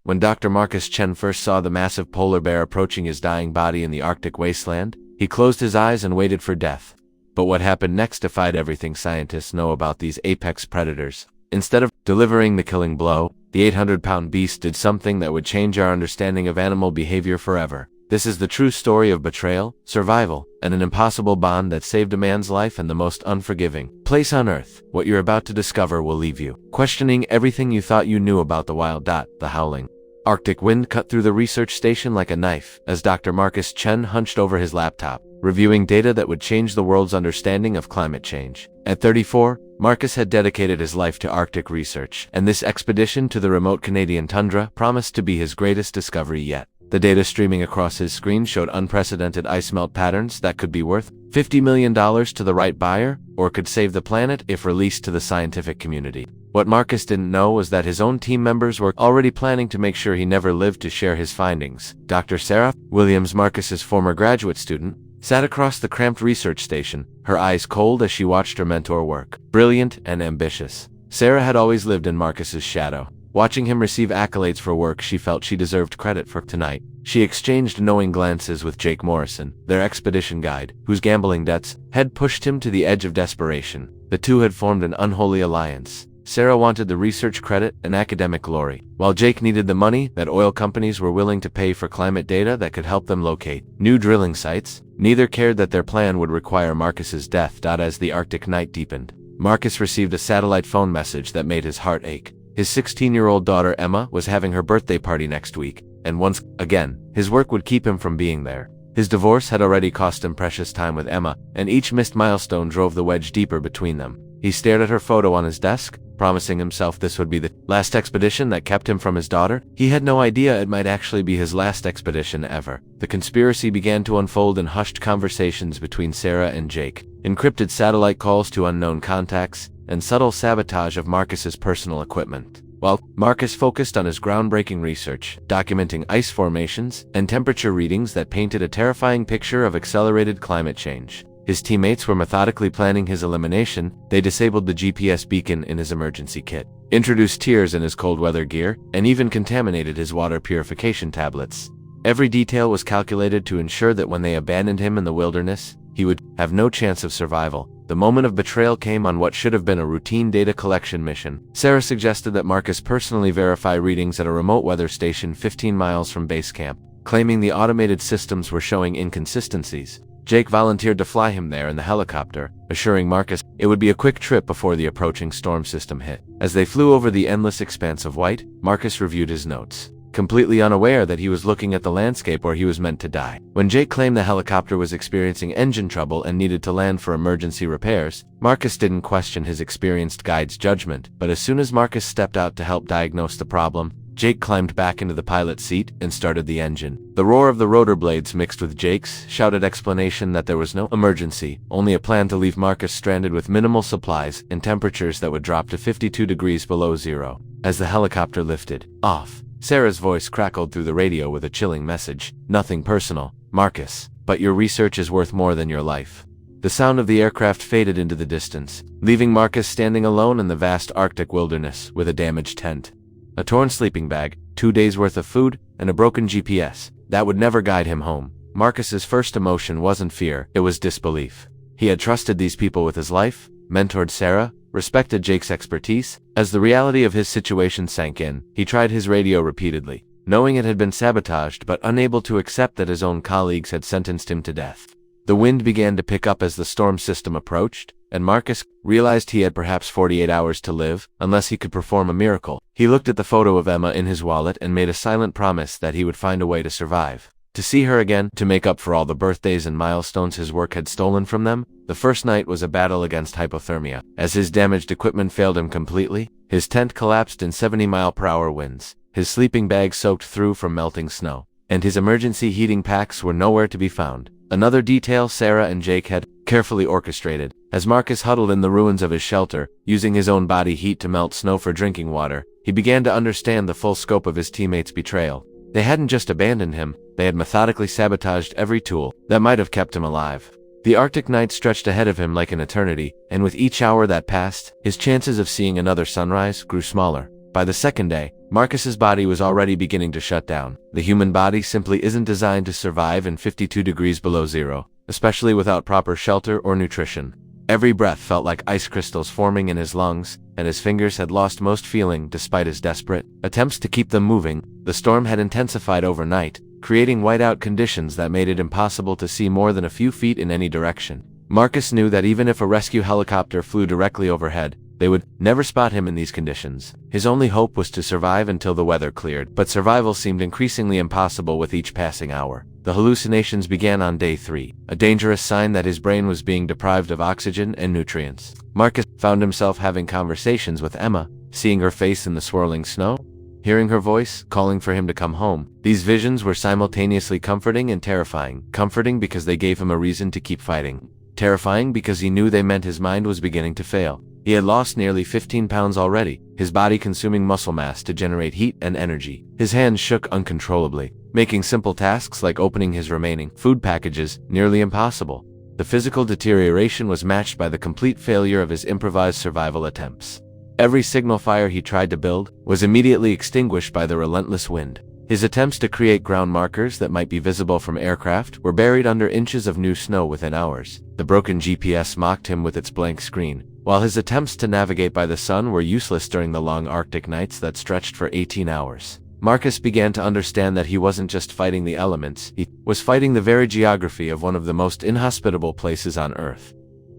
When Dr. Marcus Chen first saw the massive polar bear approaching his dying body in the Arctic wasteland, he closed his eyes and waited for death. But what happened next defied everything scientists know about these apex predators. Instead of delivering the killing blow, the 800-pound beast did something that would change our understanding of animal behavior forever. This is the true story of betrayal, survival, and an impossible bond that saved a man's life in the most unforgiving place on Earth. What you're about to discover will leave you questioning everything you thought you knew about the wild. The howling Arctic wind cut through the research station like a knife as Dr. Marcus Chen hunched over his laptop, reviewing data that would change the world's understanding of climate change. At 34, Marcus had dedicated his life to Arctic research, and this expedition to the remote Canadian tundra promised to be his greatest discovery yet. The data streaming across his screen showed unprecedented ice melt patterns that could be worth $50 million to the right buyer, or could save the planet if released to the scientific community. What Marcus didn't know was that his own team members were already planning to make sure he never lived to share his findings. Dr. Sarah Williams, Marcus's former graduate student, sat across the cramped research station, her eyes cold as she watched her mentor work. Brilliant and ambitious, Sarah had always lived in Marcus's shadow. Watching him receive accolades for work she felt she deserved credit for. Tonight, she exchanged knowing glances with Jake Morrison, their expedition guide, whose gambling debts had pushed him to the edge of desperation. The two had formed an unholy alliance. Sarah wanted the research credit and academic glory, while Jake needed the money that oil companies were willing to pay for climate data that could help them locate new drilling sites. Neither cared that their plan would require Marcus's death. As the Arctic night deepened, Marcus received a satellite phone message that made his heart ache. His 16-year-old daughter Emma was having her birthday party next week, and once again, his work would keep him from being there. His divorce had already cost him precious time with Emma, and each missed milestone drove the wedge deeper between them. He stared at her photo on his desk, promising himself this would be the last expedition that kept him from his daughter. He had no idea it might actually be his last expedition ever. The conspiracy began to unfold in hushed conversations between Sarah and Jake, encrypted satellite calls to unknown contacts, and subtle sabotage of Marcus's personal equipment. While Marcus focused on his groundbreaking research, documenting ice formations and temperature readings that painted a terrifying picture of accelerated climate change, his teammates were methodically planning his elimination. They disabled the GPS beacon in his emergency kit, introduced tears in his cold weather gear, and even contaminated his water purification tablets. Every detail was calculated to ensure that when they abandoned him in the wilderness, he would have no chance of survival. The moment of betrayal came on what should have been a routine data collection mission. Sarah suggested that Marcus personally verify readings at a remote weather station 15 miles from base camp, claiming the automated systems were showing inconsistencies. Jake volunteered to fly him there in the helicopter, assuring Marcus it would be a quick trip before the approaching storm system hit. As they flew over the endless expanse of white, Marcus reviewed his notes, completely unaware that he was looking at the landscape where he was meant to die. When Jake claimed the helicopter was experiencing engine trouble and needed to land for emergency repairs, Marcus didn't question his experienced guide's judgment, but as soon as Marcus stepped out to help diagnose the problem, Jake climbed back into the pilot's seat and started the engine. The roar of the rotor blades mixed with Jake's shouted explanation that there was no emergency, only a plan to leave Marcus stranded with minimal supplies and temperatures that would drop to 52 degrees below zero. As the helicopter lifted off, Sarah's voice crackled through the radio with a chilling message. Nothing personal, Marcus, but your research is worth more than your life. The sound of the aircraft faded into the distance, leaving Marcus standing alone in the vast Arctic wilderness with a damaged tent, a torn sleeping bag, 2 days' worth of food, and a broken GPS that would never guide him home. Marcus's first emotion wasn't fear, it was disbelief. He had trusted these people with his life, mentored Sarah, respected Jake's expertise. As the reality of his situation sank in, he tried his radio repeatedly, knowing it had been sabotaged but unable to accept that his own colleagues had sentenced him to death. The wind began to pick up as the storm system approached, and Marcus realized he had perhaps 48 hours to live, unless he could perform a miracle. He looked at the photo of Emma in his wallet and made a silent promise that he would find a way to survive. To see her again, to make up for all the birthdays and milestones his work had stolen from them. The first night was a battle against hypothermia. As his damaged equipment failed him completely, his tent collapsed in 70-mile-per-hour winds, his sleeping bag soaked through from melting snow, and his emergency heating packs were nowhere to be found. Another detail Sarah and Jake had carefully orchestrated. As Marcus huddled in the ruins of his shelter, using his own body heat to melt snow for drinking water, he began to understand the full scope of his teammates' betrayal. They hadn't just abandoned him, they had methodically sabotaged every tool that might have kept him alive. The Arctic night stretched ahead of him like an eternity, and with each hour that passed, his chances of seeing another sunrise grew smaller. By the second day, Marcus's body was already beginning to shut down. The human body simply isn't designed to survive in 52 degrees below zero, especially without proper shelter or nutrition. Every breath felt like ice crystals forming in his lungs, and his fingers had lost most feeling despite his desperate attempts to keep them moving. The storm had intensified overnight, creating whiteout conditions that made it impossible to see more than a few feet in any direction. Marcus knew that even if a rescue helicopter flew directly overhead, they would never spot him in these conditions. His only hope was to survive until the weather cleared, but survival seemed increasingly impossible with each passing hour. The hallucinations began on day 3, a dangerous sign that his brain was being deprived of oxygen and nutrients. Marcus found himself having conversations with Emma, seeing her face in the swirling snow, hearing her voice, calling for him to come home. These visions were simultaneously comforting and terrifying. Comforting because they gave him a reason to keep fighting. Terrifying because he knew they meant his mind was beginning to fail. He had lost nearly 15 pounds already, his body consuming muscle mass to generate heat and energy. His hands shook uncontrollably, making simple tasks like opening his remaining food packages nearly impossible. The physical deterioration was matched by the complete failure of his improvised survival attempts. Every signal fire he tried to build was immediately extinguished by the relentless wind. His attempts to create ground markers that might be visible from aircraft were buried under inches of new snow within hours. The broken GPS mocked him with its blank screen, while his attempts to navigate by the sun were useless during the long Arctic nights that stretched for 18 hours. Marcus began to understand that he wasn't just fighting the elements, he was fighting the very geography of one of the most inhospitable places on Earth.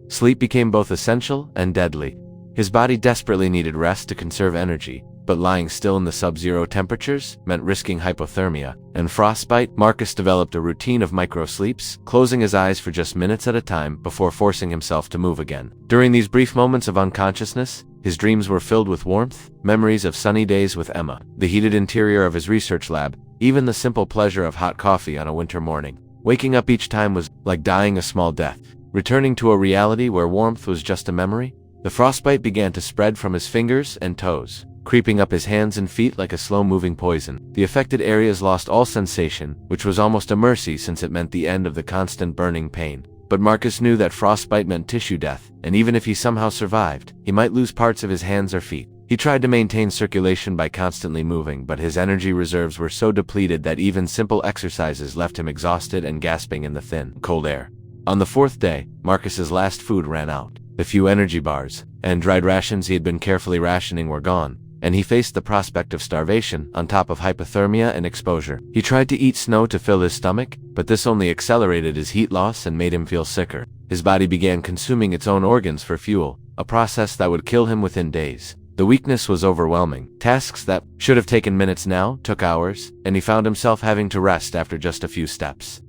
Sleep became both essential and deadly. His body desperately needed rest to conserve energy, but lying still in the sub-zero temperatures meant risking hypothermia and frostbite. Marcus developed a routine of micro-sleeps, closing his eyes for just minutes at a time before forcing himself to move again. During these brief moments of unconsciousness, his dreams were filled with warmth, memories of sunny days with Emma, the heated interior of his research lab, even the simple pleasure of hot coffee on a winter morning. Waking up each time was like dying a small death. Returning to a reality where warmth was just a memory, the frostbite began to spread from his fingers and toes, creeping up his hands and feet like a slow-moving poison. The affected areas lost all sensation, which was almost a mercy since it meant the end of the constant burning pain. But Marcus knew that frostbite meant tissue death, and even if he somehow survived, he might lose parts of his hands or feet. He tried to maintain circulation by constantly moving, but his energy reserves were so depleted that even simple exercises left him exhausted and gasping in the thin, cold air. On the 4th day, Marcus's last food ran out. The few energy bars and dried rations he had been carefully rationing were gone, and he faced the prospect of starvation on top of hypothermia and exposure. He tried to eat snow to fill his stomach, but this only accelerated his heat loss and made him feel sicker. His body began consuming its own organs for fuel, a process that would kill him within days. The weakness was overwhelming. Tasks that should have taken minutes now took hours, and he found himself having to rest after just a few steps.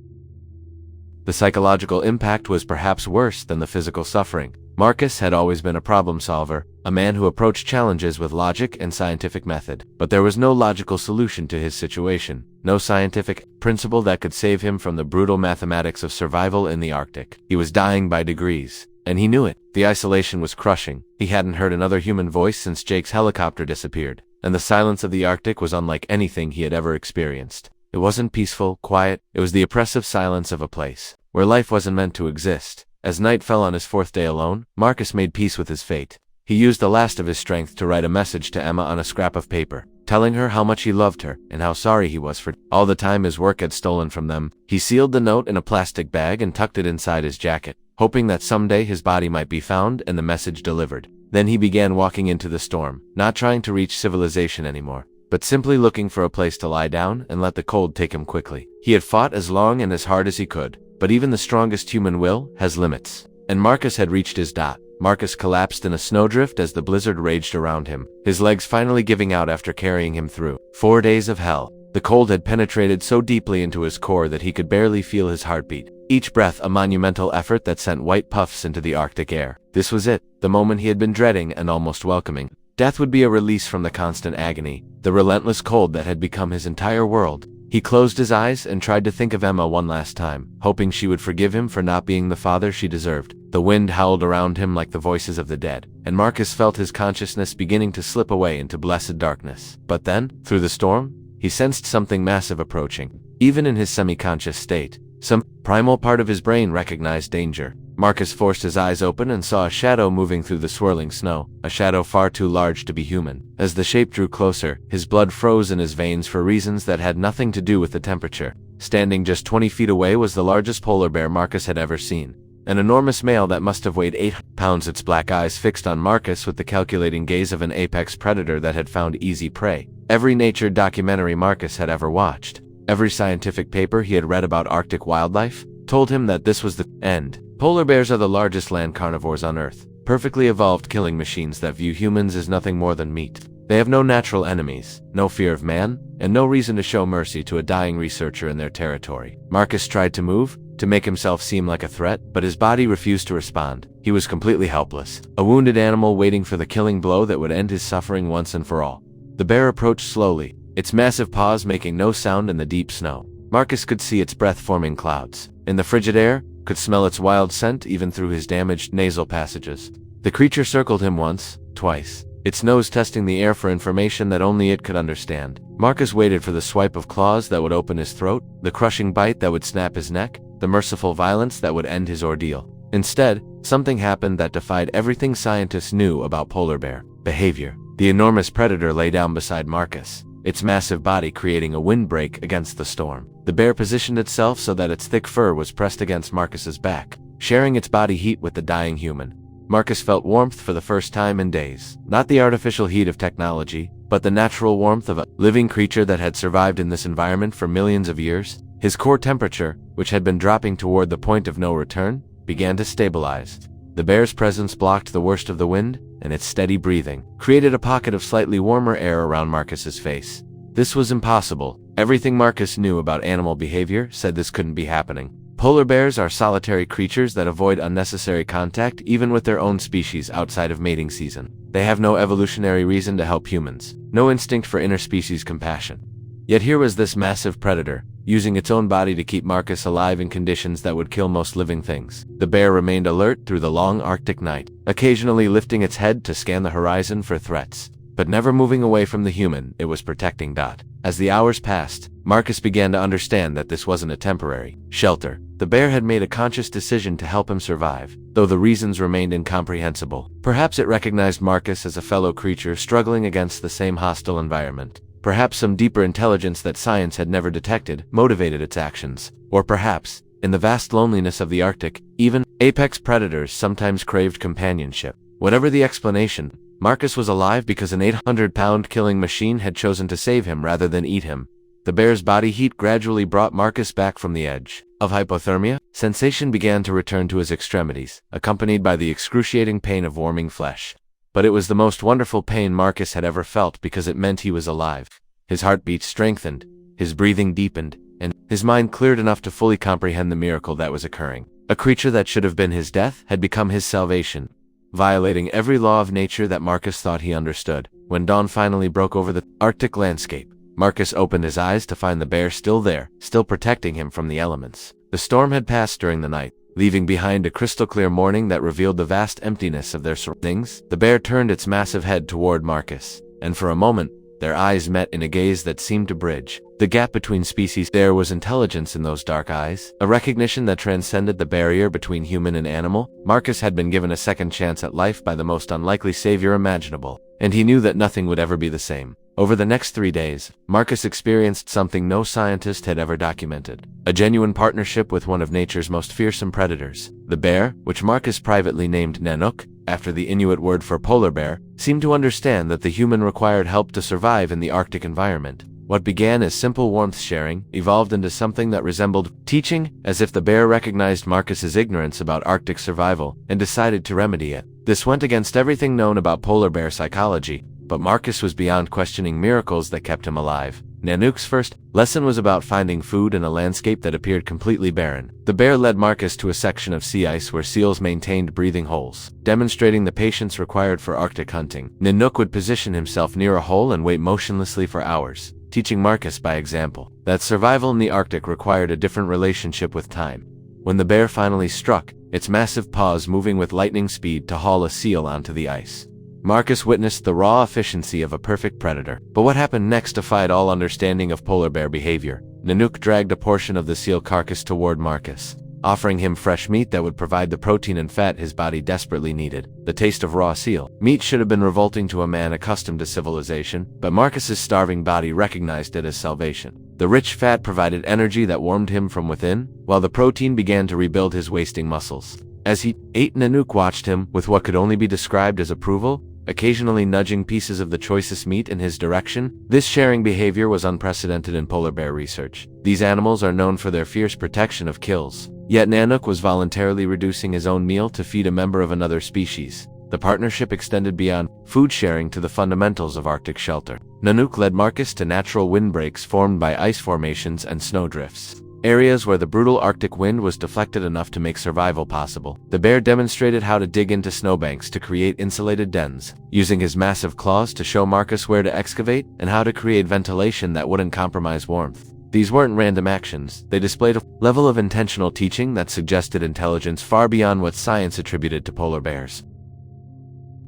The psychological impact was perhaps worse than the physical suffering. Marcus had always been a problem solver, a man who approached challenges with logic and scientific method. But there was no logical solution to his situation, no scientific principle that could save him from the brutal mathematics of survival in the Arctic. He was dying by degrees, and he knew it. The isolation was crushing. He hadn't heard another human voice since Jake's helicopter disappeared, and the silence of the Arctic was unlike anything he had ever experienced. It wasn't peaceful, quiet, it was the oppressive silence of a place where life wasn't meant to exist. As night fell on his 4th day alone, Marcus made peace with his fate. He used the last of his strength to write a message to Emma on a scrap of paper, telling her how much he loved her and how sorry he was for all the time his work had stolen from them. He sealed the note in a plastic bag and tucked it inside his jacket, hoping that someday his body might be found and the message delivered. Then he began walking into the storm, not trying to reach civilization anymore, but simply looking for a place to lie down and let the cold take him quickly. He had fought as long and as hard as he could, but even the strongest human will has limits. And Marcus had reached his dot. Marcus collapsed in a snowdrift as the blizzard raged around him, his legs finally giving out after carrying him through 4 days of hell. The cold had penetrated so deeply into his core that he could barely feel his heartbeat. Each breath a monumental effort that sent white puffs into the Arctic air. This was it, the moment he had been dreading and almost welcoming. Death would be a release from the constant agony, the relentless cold that had become his entire world. He closed his eyes and tried to think of Emma one last time, hoping she would forgive him for not being the father she deserved. The wind howled around him like the voices of the dead, and Marcus felt his consciousness beginning to slip away into blessed darkness. But then, through the storm, he sensed something massive approaching. Even in his semi-conscious state, some primal part of his brain recognized danger. Marcus forced his eyes open and saw a shadow moving through the swirling snow, a shadow far too large to be human. As the shape drew closer, his blood froze in his veins for reasons that had nothing to do with the temperature. Standing just 20 feet away was the largest polar bear Marcus had ever seen. An enormous male that must have weighed 800 pounds, its black eyes fixed on Marcus with the calculating gaze of an apex predator that had found easy prey. Every nature documentary Marcus had ever watched, every scientific paper he had read about Arctic wildlife, told him that this was the end. Polar bears are the largest land carnivores on Earth, perfectly evolved killing machines that view humans as nothing more than meat. They have no natural enemies, no fear of man, and no reason to show mercy to a dying researcher in their territory. Marcus tried to move, to make himself seem like a threat, but his body refused to respond. He was completely helpless, a wounded animal waiting for the killing blow that would end his suffering once and for all. The bear approached slowly, its massive paws making no sound in the deep snow. Marcus could see its breath forming clouds. In the frigid air, could smell its wild scent even through his damaged nasal passages. The creature circled him once, twice, its nose testing the air for information that only it could understand. Marcus waited for the swipe of claws that would open his throat, the crushing bite that would snap his neck, the merciful violence that would end his ordeal. Instead, something happened that defied everything scientists knew about polar bear behavior. The enormous predator lay down beside Marcus, its massive body creating a windbreak against the storm. The bear positioned itself so that its thick fur was pressed against Marcus's back, sharing its body heat with the dying human. Marcus felt warmth for the first time in days. Not the artificial heat of technology, but the natural warmth of a living creature that had survived in this environment for millions of years. His core temperature, which had been dropping toward the point of no return, began to stabilize. The bear's presence blocked the worst of the wind, and its steady breathing created a pocket of slightly warmer air around Marcus's face. This was impossible. Everything Marcus knew about animal behavior said this couldn't be happening. Polar bears are solitary creatures that avoid unnecessary contact even with their own species outside of mating season. They have no evolutionary reason to help humans, no instinct for interspecies compassion. Yet here was this massive predator, using its own body to keep Marcus alive in conditions that would kill most living things. The bear remained alert through the long Arctic night, occasionally lifting its head to scan the horizon for threats, but never moving away from the human it was protecting. As the hours passed, Marcus began to understand that this wasn't a temporary shelter. The bear had made a conscious decision to help him survive, though the reasons remained incomprehensible. Perhaps it recognized Marcus as a fellow creature struggling against the same hostile environment. Perhaps some deeper intelligence that science had never detected motivated its actions. Or perhaps, in the vast loneliness of the Arctic, even apex predators sometimes craved companionship. Whatever the explanation, Marcus was alive because an 800-pound killing machine had chosen to save him rather than eat him. The bear's body heat gradually brought Marcus back from the edge of hypothermia. Sensation began to return to his extremities, accompanied by the excruciating pain of warming flesh. But it was the most wonderful pain Marcus had ever felt because it meant he was alive. His heartbeat strengthened, his breathing deepened, and his mind cleared enough to fully comprehend the miracle that was occurring. A creature that should have been his death had become his salvation, violating every law of nature that Marcus thought he understood. When dawn finally broke over the Arctic landscape, Marcus opened his eyes to find the bear still there, still protecting him from the elements. The storm had passed during the night, leaving behind a crystal-clear morning that revealed the vast emptiness of their surroundings. The bear turned its massive head toward Marcus, and for a moment, their eyes met in a gaze that seemed to bridge the gap between species. There was intelligence in those dark eyes, a recognition that transcended the barrier between human and animal. Marcus had been given a second chance at life by the most unlikely savior imaginable, and he knew that nothing would ever be the same. Over the next 3 days, Marcus experienced something no scientist had ever documented: a genuine partnership with one of nature's most fearsome predators. The bear, which Marcus privately named Nanook, after the Inuit word for polar bear, seemed to understand that the human required help to survive in the Arctic environment. What began as simple warmth sharing evolved into something that resembled teaching, as if the bear recognized Marcus's ignorance about Arctic survival and decided to remedy it. This went against everything known about polar bear psychology, but Marcus was beyond questioning miracles that kept him alive. Nanook's first lesson was about finding food in a landscape that appeared completely barren. The bear led Marcus to a section of sea ice where seals maintained breathing holes, demonstrating the patience required for Arctic hunting. Nanook would position himself near a hole and wait motionlessly for hours, teaching Marcus by example that survival in the Arctic required a different relationship with time. When the bear finally struck, its massive paws moving with lightning speed to haul a seal onto the ice, Marcus witnessed the raw efficiency of a perfect predator. But what happened next defied all understanding of polar bear behavior. Nanook dragged a portion of the seal carcass toward Marcus, offering him fresh meat that would provide the protein and fat his body desperately needed. The taste of raw seal meat should have been revolting to a man accustomed to civilization, but Marcus's starving body recognized it as salvation. The rich fat provided energy that warmed him from within, while the protein began to rebuild his wasting muscles. As he ate, Nanook watched him with what could only be described as approval, occasionally nudging pieces of the choicest meat in his direction. This sharing behavior was unprecedented in polar bear research. These animals are known for their fierce protection of kills. Yet Nanook was voluntarily reducing his own meal to feed a member of another species. The partnership extended beyond food sharing to the fundamentals of Arctic shelter. Nanook led Marcus to natural windbreaks formed by ice formations and snowdrifts, areas where the brutal Arctic wind was deflected enough to make survival possible. The bear demonstrated how to dig into snowbanks to create insulated dens, using his massive claws to show Marcus where to excavate and how to create ventilation that wouldn't compromise warmth. These weren't random actions. They displayed a level of intentional teaching that suggested intelligence far beyond what science attributed to polar bears.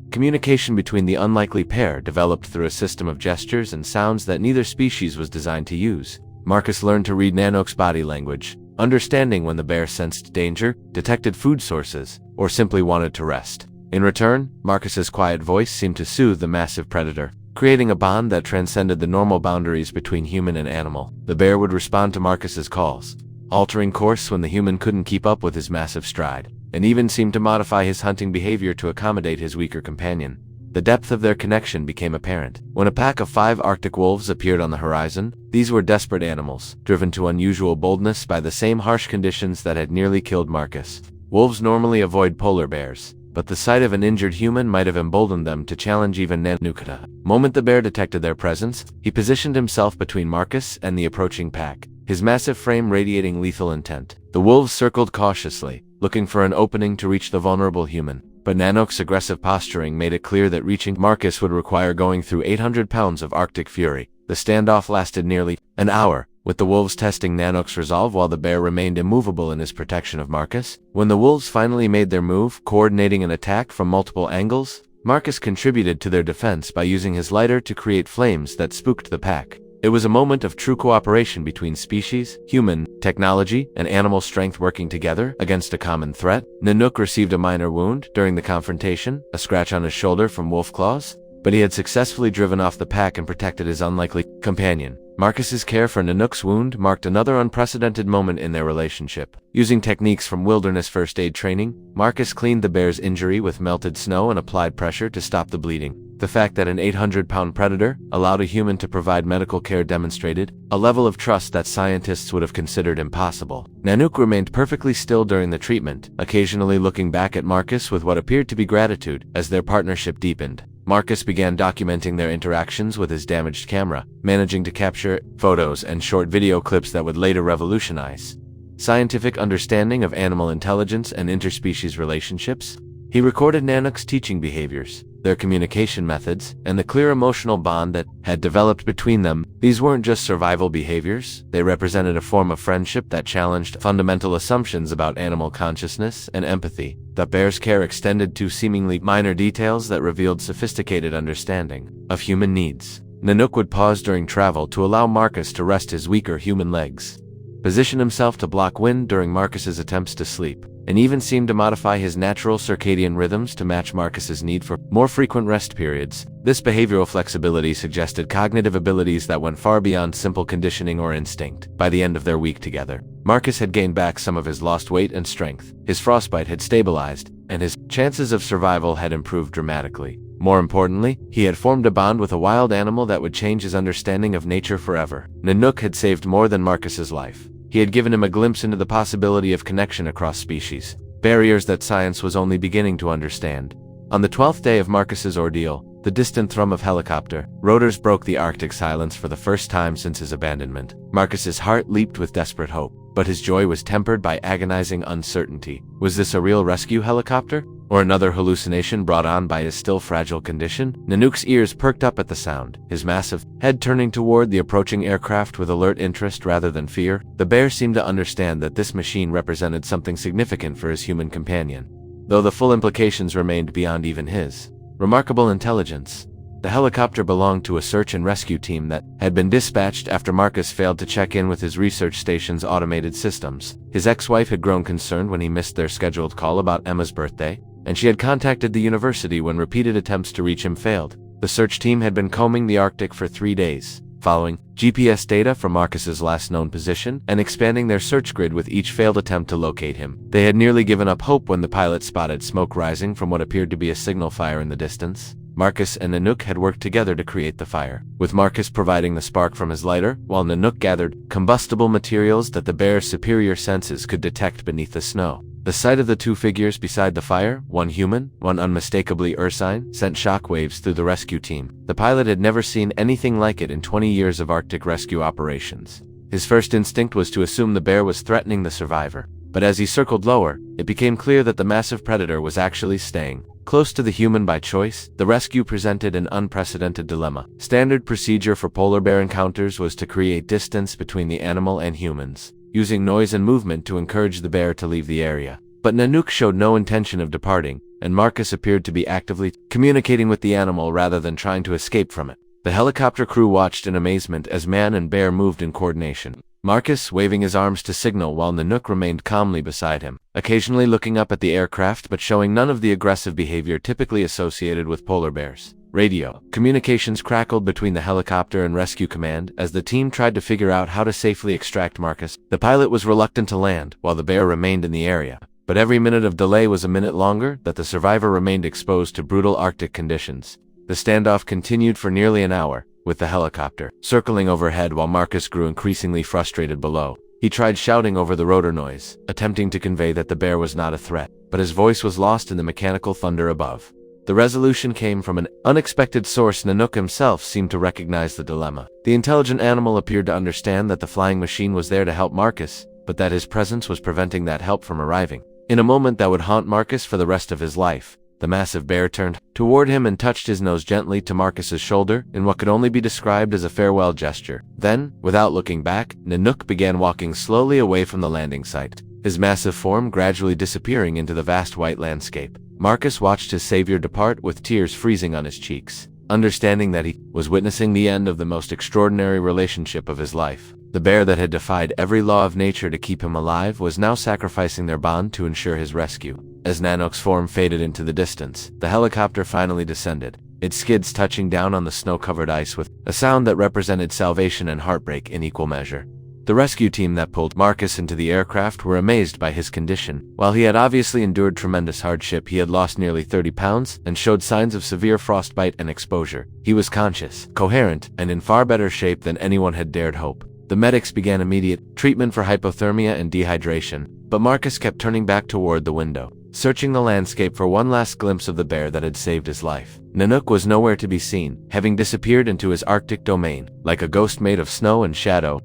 Communication between the unlikely pair developed through a system of gestures and sounds that neither species was designed to use. Marcus learned to read Nanook's body language, understanding when the bear sensed danger, detected food sources, or simply wanted to rest. In return, Marcus's quiet voice seemed to soothe the massive predator, creating a bond that transcended the normal boundaries between human and animal. The bear would respond to Marcus's calls, altering course when the human couldn't keep up with his massive stride, and even seemed to modify his hunting behavior to accommodate his weaker companion. The depth of their connection became apparent when a pack of 5 Arctic wolves appeared on the horizon. These were desperate animals, driven to unusual boldness by the same harsh conditions that had nearly killed Marcus. Wolves normally avoid polar bears, but the sight of an injured human might have emboldened them to challenge even Nanook. The moment the bear detected their presence, he positioned himself between Marcus and the approaching pack, his massive frame radiating lethal intent. The wolves circled cautiously, looking for an opening to reach the vulnerable human. But Nanook's aggressive posturing made it clear that reaching Marcus would require going through 800 pounds of Arctic fury. The standoff lasted nearly an hour, with the wolves testing Nanook's resolve while the bear remained immovable in his protection of Marcus. When the wolves finally made their move, coordinating an attack from multiple angles, Marcus contributed to their defense by using his lighter to create flames that spooked the pack. It was a moment of true cooperation between species, human, technology, and animal strength working together against a common threat. Nanook received a minor wound during the confrontation, a scratch on his shoulder from wolf claws, but he had successfully driven off the pack and protected his unlikely companion. Marcus's care for Nanook's wound marked another unprecedented moment in their relationship. Using techniques from wilderness first aid training, Marcus cleaned the bear's injury with melted snow and applied pressure to stop the bleeding. The fact that an 800-pound predator allowed a human to provide medical care demonstrated a level of trust that scientists would have considered impossible. Nanook remained perfectly still during the treatment, occasionally looking back at Marcus with what appeared to be gratitude. As their partnership deepened, Marcus began documenting their interactions with his damaged camera, managing to capture photos and short video clips that would later revolutionize scientific understanding of animal intelligence and interspecies relationships. He recorded Nanook's teaching behaviors, their communication methods, and the clear emotional bond that had developed between them. These weren't just survival behaviors, they represented a form of friendship that challenged fundamental assumptions about animal consciousness and empathy. The bear's care extended to seemingly minor details that revealed sophisticated understanding of human needs. Nanook would pause during travel to allow Marcus to rest his weaker human legs, position himself to block wind during Marcus's attempts to sleep, and even seemed to modify his natural circadian rhythms to match Marcus's need for more frequent rest periods. This behavioral flexibility suggested cognitive abilities that went far beyond simple conditioning or instinct. By the end of their week together, Marcus had gained back some of his lost weight and strength. His frostbite had stabilized, and his chances of survival had improved dramatically. More importantly, he had formed a bond with a wild animal that would change his understanding of nature forever. Nanook had saved more than Marcus's life. He had given him a glimpse into the possibility of connection across species, barriers that science was only beginning to understand. On the 12th day of Marcus's ordeal, the distant thrum of helicopter rotors broke the Arctic silence for the first time since his abandonment. Marcus's heart leaped with desperate hope, but his joy was tempered by agonizing uncertainty. Was this a real rescue helicopter, or another hallucination brought on by his still fragile condition? Nanook's ears perked up at the sound, his massive head turning toward the approaching aircraft with alert interest rather than fear. The bear seemed to understand that this machine represented something significant for his human companion, though the full implications remained beyond even his remarkable intelligence. The helicopter belonged to a search and rescue team that had been dispatched after Marcus failed to check in with his research station's automated systems. His ex-wife had grown concerned when he missed their scheduled call about Emma's birthday, and she had contacted the university when repeated attempts to reach him failed. The search team had been combing the Arctic for 3 days, following GPS data from Marcus's last known position and expanding their search grid with each failed attempt to locate him. They had nearly given up hope when the pilot spotted smoke rising from what appeared to be a signal fire in the distance. Marcus and Nanook had worked together to create the fire, with Marcus providing the spark from his lighter, while Nanook gathered combustible materials that the bear's superior senses could detect beneath the snow. The sight of the 2 figures beside the fire, one human, one unmistakably ursine, sent shockwaves through the rescue team. The pilot had never seen anything like it in 20 years of Arctic rescue operations. His first instinct was to assume the bear was threatening the survivor, but as he circled lower, it became clear that the massive predator was actually staying close to the human by choice. The rescue presented an unprecedented dilemma. Standard procedure for polar bear encounters was to create distance between the animal and humans, using noise and movement to encourage the bear to leave the area. But Nanook showed no intention of departing, and Marcus appeared to be actively communicating with the animal rather than trying to escape from it. The helicopter crew watched in amazement as man and bear moved in coordination. Marcus waving his arms to signal while Nanook remained calmly beside him, occasionally looking up at the aircraft but showing none of the aggressive behavior typically associated with polar bears. Radio communications crackled between the helicopter and rescue command as the team tried to figure out how to safely extract Marcus. The pilot was reluctant to land while the bear remained in the area, but every minute of delay was a minute longer that the survivor remained exposed to brutal Arctic conditions. The standoff continued for nearly an hour, with the helicopter circling overhead while Marcus grew increasingly frustrated below. He tried shouting over the rotor noise, attempting to convey that the bear was not a threat, but his voice was lost in the mechanical thunder above. The resolution came from an unexpected source. Nanook himself seemed to recognize the dilemma. The intelligent animal appeared to understand that the flying machine was there to help Marcus, but that his presence was preventing that help from arriving. In a moment that would haunt Marcus for the rest of his life, the massive bear turned toward him and touched his nose gently to Marcus's shoulder in what could only be described as a farewell gesture. Then, without looking back, Nanook began walking slowly away from the landing site, his massive form gradually disappearing into the vast white landscape. Marcus watched his savior depart with tears freezing on his cheeks, understanding that he was witnessing the end of the most extraordinary relationship of his life. The bear that had defied every law of nature to keep him alive was now sacrificing their bond to ensure his rescue. As Nanook's form faded into the distance, the helicopter finally descended, its skids touching down on the snow-covered ice with a sound that represented salvation and heartbreak in equal measure. The rescue team that pulled Marcus into the aircraft were amazed by his condition. While he had obviously endured tremendous hardship, he had lost nearly 30 pounds and showed signs of severe frostbite and exposure. He was conscious, coherent, and in far better shape than anyone had dared hope. The medics began immediate treatment for hypothermia and dehydration, but Marcus kept turning back toward the window, searching the landscape for one last glimpse of the bear that had saved his life. Nanook was nowhere to be seen, having disappeared into his Arctic domain, like a ghost made of snow and shadow.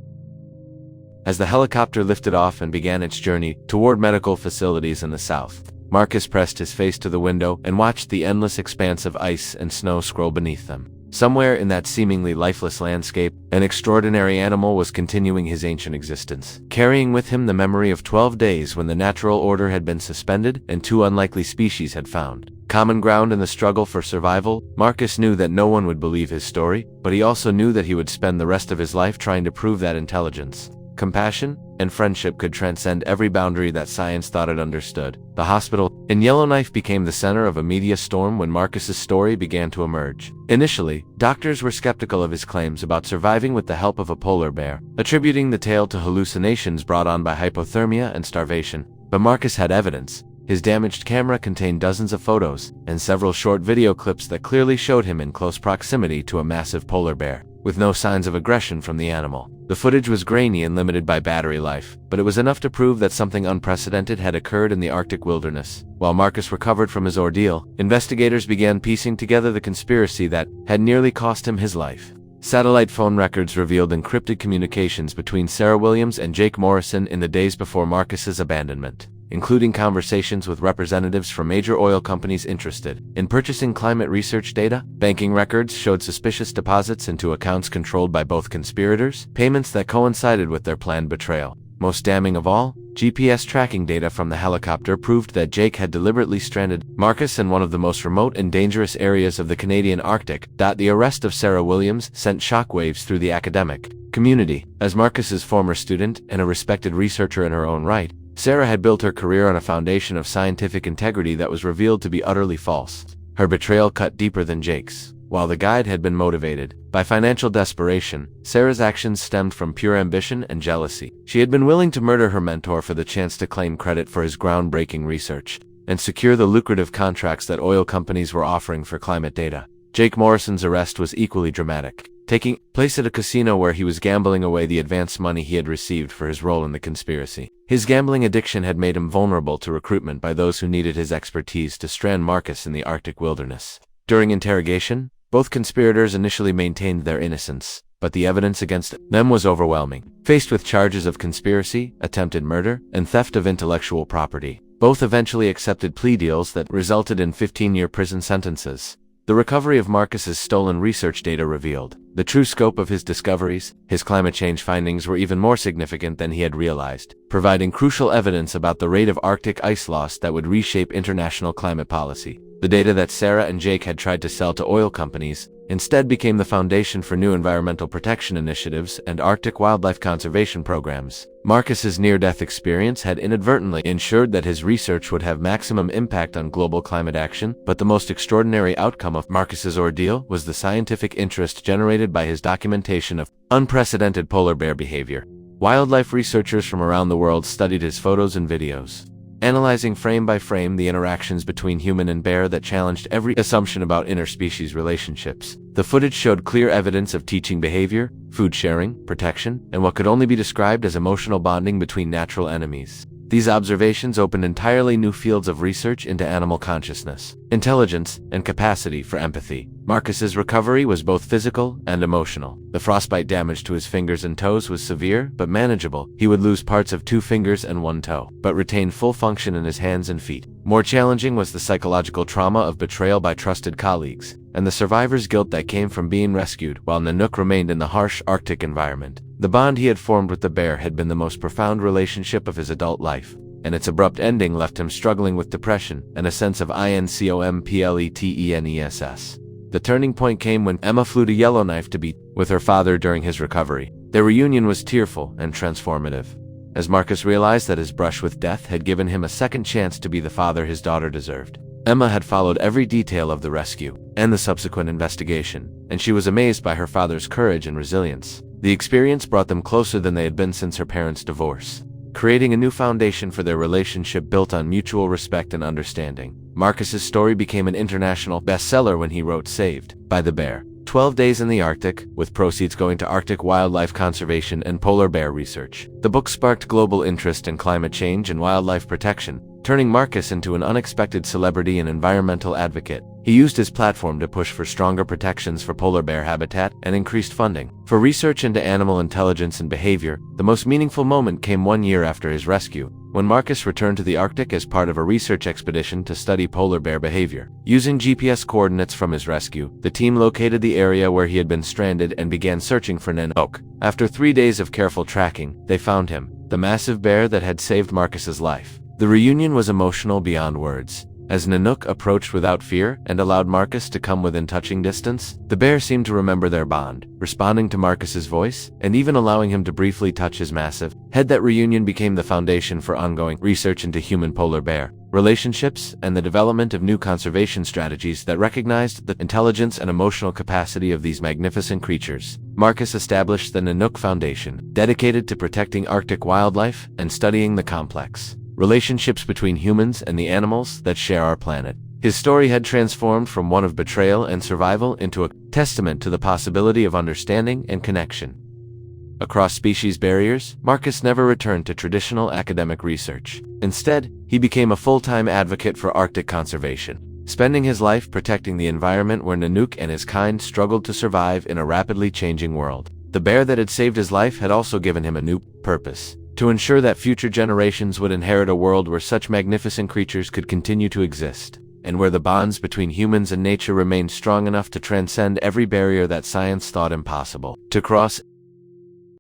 As the helicopter lifted off and began its journey toward medical facilities in the south, Marcus pressed his face to the window and watched the endless expanse of ice and snow scroll beneath them. Somewhere in that seemingly lifeless landscape, an extraordinary animal was continuing his ancient existence, carrying with him the memory of 12 days when the natural order had been suspended and 2 unlikely species had found common ground in the struggle for survival. Marcus knew that no one would believe his story, but he also knew that he would spend the rest of his life trying to prove that intelligence, compassion, and friendship could transcend every boundary that science thought it understood. The hospital in Yellowknife became the center of a media storm when Marcus's story began to emerge. Initially, doctors were skeptical of his claims about surviving with the help of a polar bear, attributing the tale to hallucinations brought on by hypothermia and starvation. But Marcus had evidence. His damaged camera contained dozens of photos and several short video clips that clearly showed him in close proximity to a massive polar bear, with no signs of aggression from the animal. The footage was grainy and limited by battery life, but it was enough to prove that something unprecedented had occurred in the Arctic wilderness. While Marcus recovered from his ordeal, investigators began piecing together the conspiracy that had nearly cost him his life. Satellite phone records revealed encrypted communications between Sarah Williams and Jake Morrison in the days before Marcus's abandonment, including conversations with representatives from major oil companies interested in purchasing climate research data. Banking records showed suspicious deposits into accounts controlled by both conspirators, payments that coincided with their planned betrayal. Most damning of all, GPS tracking data from the helicopter proved that Jake had deliberately stranded Marcus in one of the most remote and dangerous areas of the Canadian Arctic. The arrest of Sarah Williams sent shockwaves through the academic community. As Marcus's former student and a respected researcher in her own right, Sarah had built her career on a foundation of scientific integrity that was revealed to be utterly false. Her betrayal cut deeper than Jake's. While the guide had been motivated by financial desperation, Sarah's actions stemmed from pure ambition and jealousy. She had been willing to murder her mentor for the chance to claim credit for his groundbreaking research and secure the lucrative contracts that oil companies were offering for climate data. Jake Morrison's arrest was equally dramatic, taking place at a casino where he was gambling away the advance money he had received for his role in the conspiracy. His gambling addiction had made him vulnerable to recruitment by those who needed his expertise to strand Marcus in the Arctic wilderness. During interrogation, both conspirators initially maintained their innocence, but the evidence against them was overwhelming. Faced with charges of conspiracy, attempted murder, and theft of intellectual property, both eventually accepted plea deals that resulted in 15-year prison sentences. The recovery of Marcus's stolen research data revealed the true scope of his discoveries. His climate change findings were even more significant than he had realized, providing crucial evidence about the rate of Arctic ice loss that would reshape international climate policy. The data that Sarah and Jake had tried to sell to oil companies instead became the foundation for new environmental protection initiatives and Arctic wildlife conservation programs. Marcus's near-death experience had inadvertently ensured that his research would have maximum impact on global climate action, but the most extraordinary outcome of Marcus's ordeal was the scientific interest generated by his documentation of unprecedented polar bear behavior. Wildlife researchers from around the world studied his photos and videos, analyzing frame by frame the interactions between human and bear that challenged every assumption about interspecies relationships. The footage showed clear evidence of teaching behavior, food sharing, protection, and what could only be described as emotional bonding between natural enemies. These observations opened entirely new fields of research into animal consciousness, intelligence, and capacity for empathy. Marcus's recovery was both physical and emotional. The frostbite damage to his fingers and toes was severe but manageable. He would lose parts of 2 fingers and 1 toe, but retain full function in his hands and feet. More challenging was the psychological trauma of betrayal by trusted colleagues, and the survivor's guilt that came from being rescued while Nanook remained in the harsh Arctic environment. The bond he had formed with the bear had been the most profound relationship of his adult life, and its abrupt ending left him struggling with depression and a sense of incompleteness. The turning point came when Emma flew to Yellowknife to be with her father during his recovery. Their reunion was tearful and transformative, as Marcus realized that his brush with death had given him a second chance to be the father his daughter deserved. Emma had followed every detail of the rescue and the subsequent investigation, and she was amazed by her father's courage and resilience. The experience brought them closer than they had been since her parents' divorce, creating a new foundation for their relationship built on mutual respect and understanding. Marcus's story became an international bestseller when he wrote Saved by the Bear, 12 Days in the Arctic, with proceeds going to Arctic wildlife conservation and polar bear research. The book sparked global interest in climate change and wildlife protection, turning Marcus into an unexpected celebrity and environmental advocate. He used his platform to push for stronger protections for polar bear habitat and increased funding for research into animal intelligence and behavior. The most meaningful moment came 1 year after his rescue, when Marcus returned to the Arctic as part of a research expedition to study polar bear behavior. Using GPS coordinates from his rescue, the team located the area where he had been stranded and began searching for Nanook. After 3 days of careful tracking, they found him, the massive bear that had saved Marcus's life. The reunion was emotional beyond words. As Nanook approached without fear and allowed Marcus to come within touching distance, the bear seemed to remember their bond, responding to Marcus's voice and even allowing him to briefly touch his massive head. That reunion became the foundation for ongoing research into human polar bear relationships and the development of new conservation strategies that recognized the intelligence and emotional capacity of these magnificent creatures. Marcus established the Nanook Foundation, dedicated to protecting Arctic wildlife and studying the complex relationships between humans and the animals that share our planet. His story had transformed from one of betrayal and survival into a testament to the possibility of understanding and connection. Across species barriers, Marcus never returned to traditional academic research. Instead, he became a full-time advocate for Arctic conservation, spending his life protecting the environment where Nanook and his kind struggled to survive in a rapidly changing world. The bear that had saved his life had also given him a new purpose: to ensure that future generations would inherit a world where such magnificent creatures could continue to exist, and where the bonds between humans and nature remained strong enough to transcend every barrier that science thought impossible to cross.